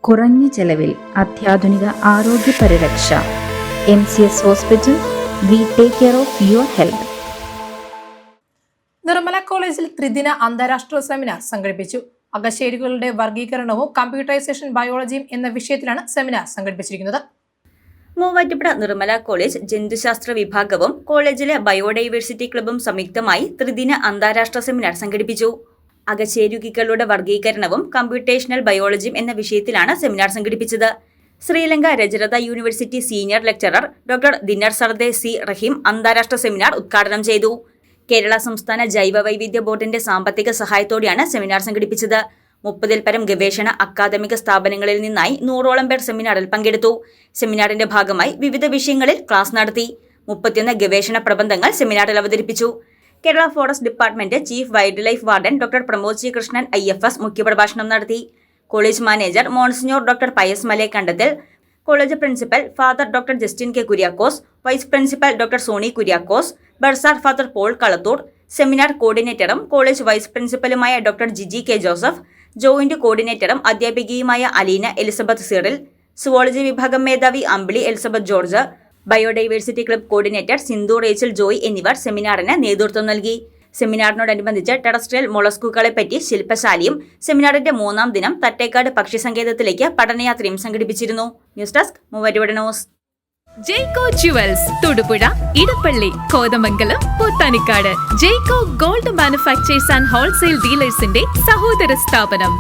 കുറഞ്ഞ ചെലവിൽ അത്യാധുനിക ആരോഗ്യ പരിരക്ഷ. MCS hospital, we take care of your health. Nirmala കോളേജിൽ ത്രിദിന അന്താരാഷ്ട്ര സെമിനാർ സംഘടിപ്പിച്ചു. അകശേരുക്കളുടെ വർഗീകരണവും കമ്പ്യൂട്ടറൈസേഷൻ ബയോളജിയും എന്ന വിഷയത്തിലാണ് സെമിനാർ സംഘടിപ്പിച്ചിരിക്കുന്നത്. മൂവാറ്റുപുഴ നിർമ്മല കോളേജ് ജന്തുശാസ്ത്ര വിഭാഗവും കോളേജിലെ ബയോഡൈവേഴ്സിറ്റി ക്ലബ്ബും സംയുക്തമായി ത്രിദിന അന്താരാഷ്ട്ര സെമിനാർ സംഘടിപ്പിച്ചു. അകശേരുകികളുടെ വർഗീകരണവും കമ്പ്യൂട്ടേഷണൽ ബയോളജിയും എന്ന വിഷയത്തിലാണ് സെമിനാർ സംഘടിപ്പിച്ചത്. Sri Lanka Rajarata university senior lecturer doctor ദിനർ സർദെ സി റഹീം അന്താരാഷ്ട്ര സെമിനാർ ഉദ്ഘാടനം ചെയ്തു. കേരള സംസ്ഥാന ജൈവ വൈവിധ്യ ബോർഡിന്റെ സാമ്പത്തിക സഹായത്തോടെയാണ് സെമിനാർ സംഘടിപ്പിച്ചത്. 30-ൽ പരം ഗവേഷണ അക്കാദമിക സ്ഥാപനങ്ങളിൽ നിന്നായി 100ഓളം പേർ സെമിനാറിൽ പങ്കെടുത്തു. സെമിനാറിന്റെ ഭാഗമായി വിവിധ വിഷയങ്ങളിൽ ക്ലാസ് നടത്തി. 31 ഗവേഷണ പ്രബന്ധങ്ങൾ സെമിനാറിൽ അവതരിപ്പിച്ചു. Kerala forest department chief wild life warden doctor Pramod G Krishnan IFS മുഖ്യപ്രഭാഷണം നടത്തി. College manager monsignor doctor Pius Malekandathil, college principal father doctor Justin K Kuriakose, vice principal doctor Soni Kuriakose, bursar father Paul Kalathur, seminar കോർഡിനേറ്ററും കോളേജ് വൈസ് പ്രിൻസിപ്പലുമായ doctor Jiji K Joseph, joint കോർഡിനേറ്ററും അധ്യാപികയുമായ Alina Elizabeth Cyril, zoology വിഭാഗം മേധാവി Ambili Elizabeth George, biodiversity club coordinator Sindhu Rachel Joy എന്നിവർ സെമിനാറിന് നേതൃത്വം നൽകി. സെമിനാറിനോടനുബന്ധിച്ച് ടെറസ്ട്രിയൽ മൊളസ്കുകളെപ്പറ്റി ശില്പശാലയും സെമിനാറിന്റെ 3-ാം ദിനം തട്ടേക്കാട് പക്ഷിസങ്കേതത്തിലേക്ക് പഠനയാത്രയും സംഘടിപ്പിച്ചിരുന്നു. News desk Muvattupuzha news. Jaico jewels, Thodupuzha, Edappally, Kothamangalam, Pothanicad. Jaico gold manufacturers and wholesale ഡീലേഴ്സിന്റെ സഹോദര സ്ഥാപനം.